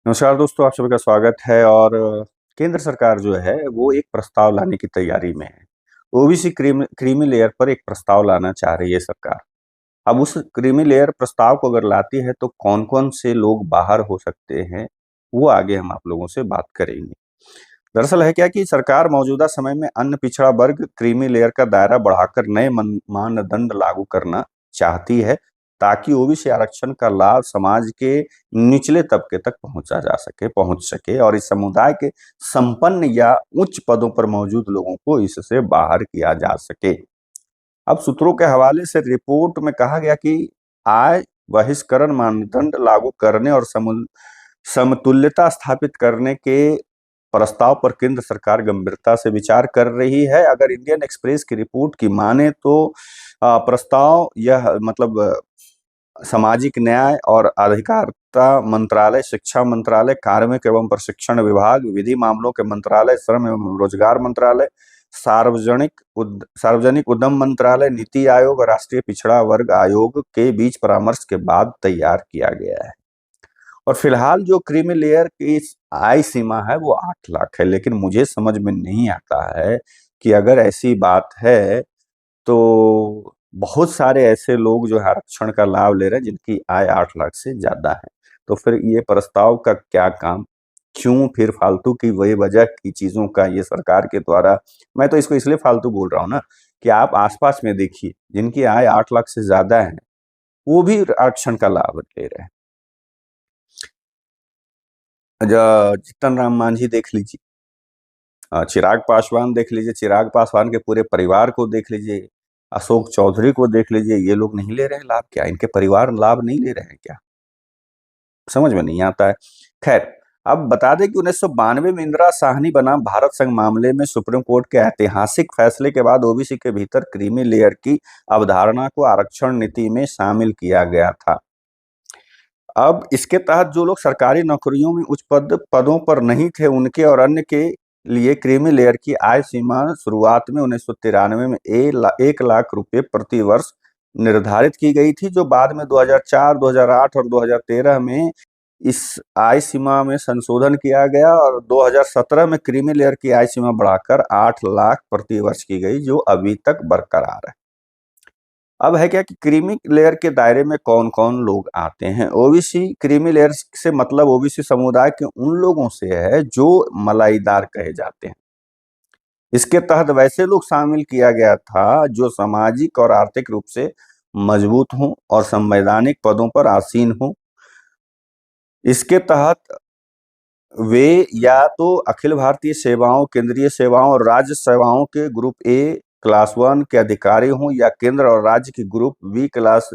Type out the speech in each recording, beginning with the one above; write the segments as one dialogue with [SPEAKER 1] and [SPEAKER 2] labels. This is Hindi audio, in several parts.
[SPEAKER 1] नमस्कार दोस्तों, आप सभी का स्वागत है। और केंद्र सरकार जो है वो एक प्रस्ताव लाने की तैयारी में है। ओबीसी क्रीमी लेयर पर एक प्रस्ताव लाना चाह रही है सरकार। अब उस क्रीमी लेयर प्रस्ताव को अगर लाती है तो कौन-कौन से लोग बाहर हो सकते हैं, वो आगे हम आप लोगों से बात करेंगे। दरअसल है क्या कि सरकार मौजूदा समय में अन्य पिछड़ा वर्ग क्रीमी लेयर का दायरा बढ़ाकर नए मानदंड लागू करना चाहती है, ताकि ओबीसी आरक्षण का लाभ समाज के निचले तबके तक पहुंच सके और इस समुदाय के संपन्न या उच्च पदों पर मौजूद लोगों को इससे बाहर किया जा सके। अब सूत्रों के हवाले से रिपोर्ट में कहा गया कि आय बहिष्करण मानदंड लागू करने और समतुल्यता स्थापित करने के प्रस्ताव पर केंद्र सरकार गंभीरता से विचार कर रही है। अगर इंडियन एक्सप्रेस की रिपोर्ट की माने तो प्रस्ताव यह मतलब सामाजिक न्याय और अधिकारिता मंत्रालय, शिक्षा मंत्रालय, कार्मिक एवं प्रशिक्षण विभाग, विधि मामलों के मंत्रालय, श्रम एवं रोजगार मंत्रालय, सार्वजनिक उद्यम मंत्रालय, नीति आयोग और राष्ट्रीय पिछड़ा वर्ग आयोग के बीच परामर्श के बाद तैयार किया गया है। और फिलहाल जो क्रीमी लेयर की आय सीमा है वो 8 लाख है, लेकिन मुझे समझ में नहीं आता है कि अगर ऐसी बात है तो बहुत सारे ऐसे लोग जो है आरक्षण का लाभ ले रहे हैं जिनकी आय 8 लाख से ज्यादा है। तो फिर ये प्रस्ताव का क्या काम, क्यों फिर फालतू की वही वजह की चीजों का ये सरकार के द्वारा। मैं तो इसको इसलिए फालतू बोल रहा हूँ ना कि आप आसपास में देखिए जिनकी आय 8 लाख से ज्यादा है वो भी आरक्षण का लाभ ले रहे हैं। जीतन राम मांझी देख लीजिए, चिराग पासवान देख लीजिए, चिराग पासवान के पूरे परिवार को देख लीजिए, अशोक चौधरी को देख लीजिए, ये लोग नहीं ले रहे हैं लाभ क्या? इनके परिवार लाभ नहीं ले रहे हैं क्या? समझ में नहीं आता है। खैर, अब बता दें कि 1992 में इंदिरा साहनी बनाम भारत संघ मामले में सुप्रीम कोर्ट के ऐतिहासिक फैसले के बाद ओबीसी के भीतर क्रीमी लेयर की अवधारणा को आरक्षण नीति में शामिल किया गया था। अब इसके तहत जो लोग सरकारी नौकरियों में उच्च पदों पर नहीं थे उनके और अन्य के लिए क्रीमी लेयर की आय सीमा शुरुआत में 1993 में 1 लाख रुपए प्रति वर्ष निर्धारित की गई थी, जो बाद में 2004, 2008 और 2013 में इस आय सीमा में संशोधन किया गया और 2017 में क्रीमी लेयर की आय सीमा बढ़ाकर 8 लाख प्रति वर्ष की गई, जो अभी तक बरकरार है। अब है क्या कि क्रीमी लेयर के दायरे में कौन कौन लोग आते हैं। ओबीसी क्रीमी लेयर से मतलब ओबीसी समुदाय के उन लोगों से है जो मलाईदार कहे जाते हैं। इसके तहत वैसे लोग शामिल किया गया था जो सामाजिक और आर्थिक रूप से मजबूत हों और संवैधानिक पदों पर आसीन हों। इसके तहत वे या तो अखिल भारतीय सेवाओं, केंद्रीय सेवाओं और राज्य सेवाओं के ग्रुप ए क्लास 1 के अधिकारी हों या केंद्र और राज्य की ग्रुप बी क्लास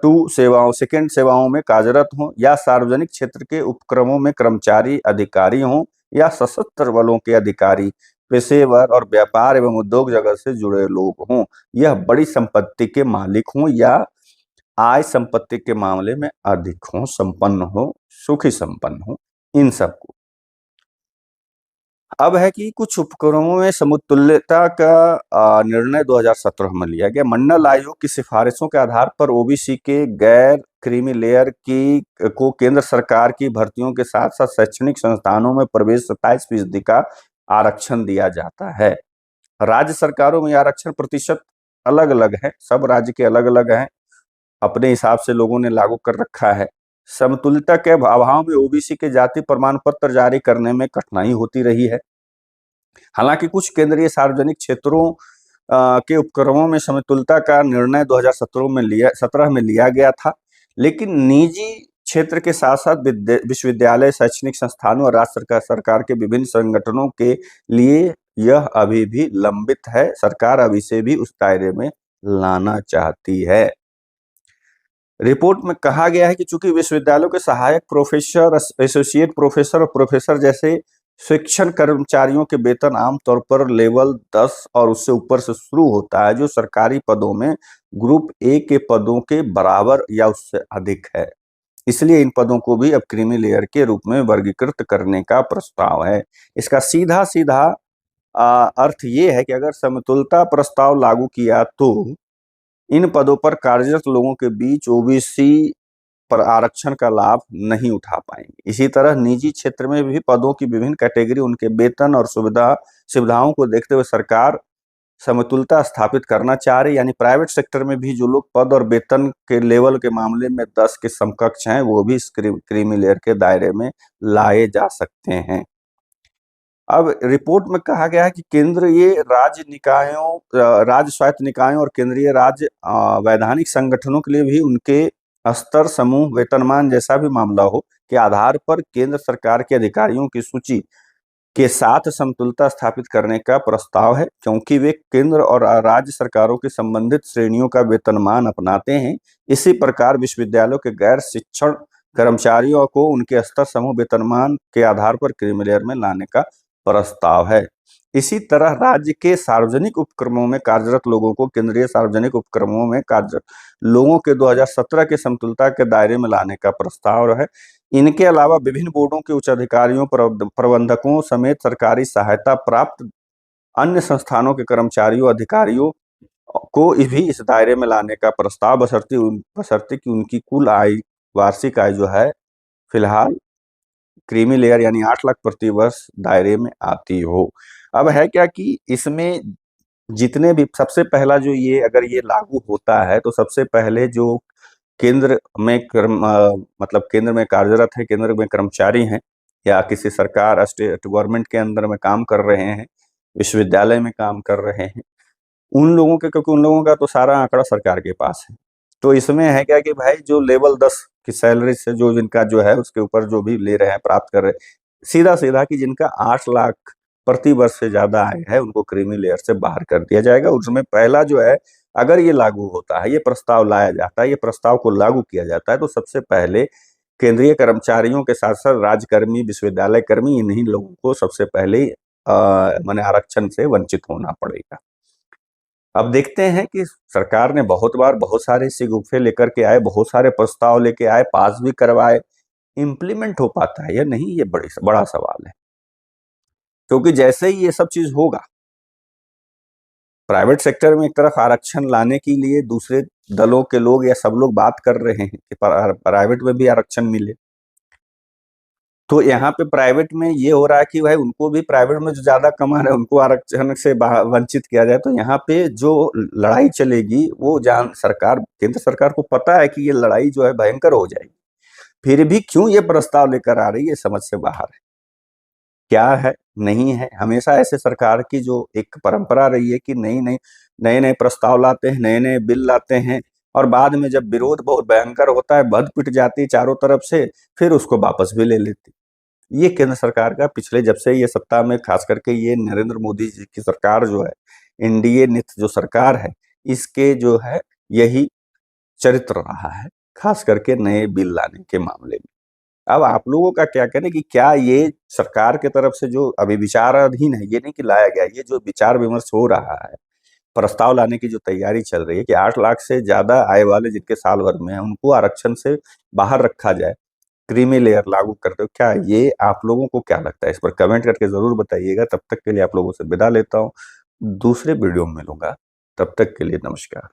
[SPEAKER 1] 2 सेवाओं, सेकेंड सेवाओं में कार्यरत हों या सार्वजनिक क्षेत्र के उपक्रमों में कर्मचारी अधिकारी हों या सशस्त्र बलों के अधिकारी, पेशेवर और व्यापार एवं उद्योग जगत से जुड़े लोग हों। यह बड़ी संपत्ति के मालिक हों या आय संपत्ति के मामले में अधिक हों, संपन्न हो, सुखी संपन्न हो, इन सबको। अब है कि कुछ उपक्रमों में समतुल्यता का निर्णय 2017 में लिया गया। मंडल आयोग की सिफारिशों के आधार पर ओबीसी के गैर क्रीमी लेयर की को केंद्र सरकार की भर्तियों के साथ साथ शैक्षणिक संस्थानों में प्रवेश 27% का आरक्षण दिया जाता है। राज्य सरकारों में आरक्षण प्रतिशत अलग अलग है, सब राज्य के अलग अलग हैं, अपने हिसाब से लोगों ने लागू कर रखा है। समतुल्यता के अभाव में ओबीसी के जाति प्रमाण पत्र जारी करने में कठिनाई होती रही है। हालांकि कुछ केंद्रीय सार्वजनिक क्षेत्रों के उपक्रमों में समतुल्यता का निर्णय 2017 में लिया गया था, लेकिन निजी क्षेत्र के साथ साथ विश्वविद्यालय, शैक्षणिक संस्थानों और राज्य सरकार के विभिन्न संगठनों के लिए यह अभी भी लंबित है। सरकार अब इसे भी उस दायरे में लाना चाहती है। रिपोर्ट में कहा गया है कि चूंकि विश्वविद्यालयों के सहायक प्रोफेसर, एसोसिएट प्रोफेसर और प्रोफेसर जैसे शिक्षण कर्मचारियों के वेतन आमतौर पर लेवल 10 और उससे ऊपर से शुरू होता है, जो सरकारी पदों में ग्रुप ए के पदों के बराबर या उससे अधिक है। इसलिए इन पदों को भी अब क्रीमी लेयर के रूप में वर्गीकृत करने का प्रस्ताव है। इसका सीधा सीधा अर्थ ये है कि अगर समतुलता प्रस्ताव लागू किया तो इन पदों पर कार्यरत लोगों के बीच ओबीसी पर आरक्षण का लाभ नहीं उठा पाएंगे। इसी तरह निजी क्षेत्र में भी पदों की विभिन्न कैटेगरी, उनके वेतन और सुविधाओं को देखते हुए सरकार समतुलता स्थापित करना चाह रही, यानी प्राइवेट सेक्टर में भी जो लोग पद और वेतन के लेवल के मामले में 10 के समकक्ष हैं, वो भी इस क्रीमी लेयर के दायरे में लाए जा सकते हैं। अब रिपोर्ट में कहा गया है कि केंद्र ये राज्य निकायों, राज्य स्वायत्त निकायों और केंद्रीय राज्य वैधानिक संगठनों के लिए भी उनके स्तर, समूह, वेतनमान जैसा भी मामला हो के आधार पर केंद्र सरकार के अधिकारियों की सूची के साथ समतुलता स्थापित करने का प्रस्ताव है, क्योंकि वे केंद्र और राज्य सरकारों की संबंधित श्रेणियों का वेतनमान अपनाते हैं। इसी प्रकार विश्वविद्यालयों के गैर शिक्षण कर्मचारियों को उनके स्तर, समूह, वेतनमान के आधार पर क्रीमी लेयर में लाने का प्रस्ताव है। इसी तरह राज्य के सार्वजनिक उपक्रमों में कार्यरत लोगों को केंद्रीय सार्वजनिक उपक्रमों में कार्यरत लोगों के 2017 के समतुलता के दायरे में लाने का प्रस्ताव है। इनके अलावा विभिन्न बोर्डों के उच्च अधिकारियों, प्रबंधकों समेत सरकारी सहायता प्राप्त अन्य संस्थानों के कर्मचारियों, अधिकारियों को भी इस दायरे में लाने का प्रस्ताव, बशर्ते कि उनकी कुल आय, वार्षिक आय जो है फिलहाल क्रीमी लेयर यानी 8 लाख प्रति वर्ष दायरे में आती हो। अब है क्या कि इसमें जितने भी, सबसे पहला जो ये अगर ये लागू होता है तो सबसे पहले जो केंद्र में मतलब केंद्र में कार्यरत है, केंद्र में कर्मचारी हैं या किसी सरकार, स्टेट गवर्नमेंट के अंदर में काम कर रहे हैं, विश्वविद्यालय में काम कर रहे हैं, उन लोगों के, क्योंकि उन लोगों का तो सारा आंकड़ा सरकार के पास है। तो इसमें है क्या कि भाई जो लेवल 10 की सैलरी से जो जिनका जो है उसके ऊपर जो भी ले रहे हैं, प्राप्त कर रहे हैं, सीधा सीधा कि जिनका 8 लाख प्रति वर्ष से ज्यादा आय है उनको क्रीमी लेयर से बाहर कर दिया जाएगा। उसमें पहला जो है, अगर ये लागू होता है, ये प्रस्ताव लाया जाता है, ये प्रस्ताव को लागू किया जाता है, तो सबसे पहले केंद्रीय कर्मचारियों के साथ साथ राज्यकर्मी, विश्वविद्यालय कर्मी, इन्हीं लोगों को सबसे पहले माने आरक्षण से वंचित होना पड़ेगा। अब देखते हैं कि सरकार ने बहुत बार बहुत सारे सिगुफे लेकर के आए, बहुत सारे प्रस्ताव लेके आए, पास भी करवाए, इम्प्लीमेंट हो पाता है या नहीं, ये बड़ा सवाल है। क्योंकि जैसे ही ये सब चीज होगा, प्राइवेट सेक्टर में एक तरफ आरक्षण लाने के लिए दूसरे दलों के लोग या सब लोग बात कर रहे हैं कि प्राइवेट में भी आरक्षण मिले, तो यहाँ पे प्राइवेट में ये हो रहा है कि भाई उनको भी, प्राइवेट में जो ज्यादा कमा रहे हैं उनको आरक्षण से वंचित किया जाए। तो यहाँ पे जो लड़ाई चलेगी वो सरकार, केंद्र सरकार को पता है कि ये लड़ाई जो है भयंकर हो जाएगी, फिर भी क्यों ये प्रस्ताव लेकर आ रही है, समझ से बाहर है। क्या है, नहीं है। हमेशा ऐसे सरकार की जो एक परंपरा रही है कि नए नए प्रस्ताव लाते हैं, नए नए बिल लाते हैं, और बाद में जब विरोध बहुत भयंकर होता है, बध पिट जाती है चारों तरफ से, फिर उसको वापस भी ले लेती। ये केंद्र सरकार का पिछले, जब से ये सत्ता में, खास करके ये नरेंद्र मोदी जी की सरकार जो है, एनडीए नित जो सरकार है, इसके जो है यही चरित्र रहा है, खास करके नए बिल लाने के मामले में। अब आप लोगों का क्या कहना है कि क्या ये सरकार की तरफ से जो अभी विचाराधीन है, ये नहीं कि लाया गया, ये जो विचार विमर्श हो रहा है, प्रस्ताव लाने की जो तैयारी चल रही है कि 8 लाख से ज्यादा आय वाले जिनके साल भर में है उनको आरक्षण से बाहर रखा जाए, क्रीमी लेयर लागू करते हो, क्या ये आप लोगों को क्या लगता है? इस पर कमेंट करके जरूर बताइएगा। तब तक के लिए आप लोगों से विदा लेता हूँ, दूसरे वीडियो में मिलूंगा, तब तक के लिए नमस्कार।